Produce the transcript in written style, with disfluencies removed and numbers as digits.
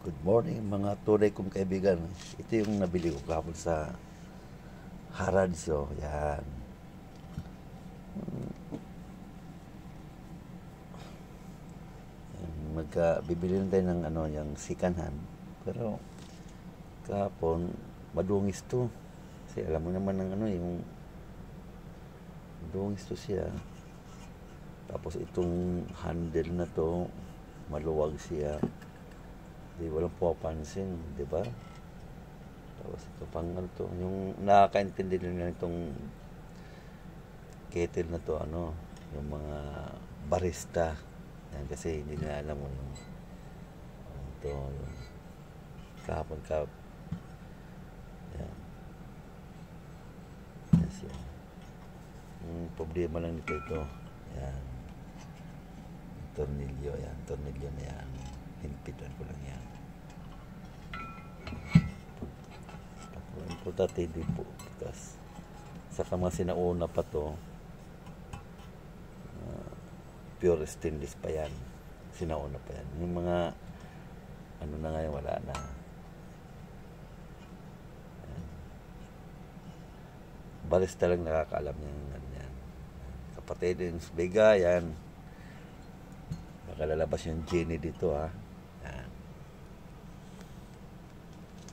Good morning mga tunay kong kaibigan. Ito yung nabili ko kahapon sa Harrods. Yan. Bibili na tayo ng yung second hand. Pero kahapon madungis to. Kasi alam mo naman ng yung madungis to siya. Tapos itong handle na to maluwag siya. Di walang pumapansin, di ba? Tapos ito pang to, yung nakakaintindi nila itong kettle na to, yung mga barista. Yan, kasi hindi nila alam mo yung ito, yung kahapon ka. Yan. Yes, yan. Yung problema lang nito ito. Yan. Tornilyo, yan. Tornilyo na yan. Himpitan ko lang yan. Importante hindi po. Because saka mga sinauna pa to, pure stainless pa yan. Sinauna pa yan. Yung mga na ngayon wala na. Yan. Barista lang nakakaalam yung ganyan. Kapatid yung Vega, yan. Baka lalabas yung Jenny dito, ha.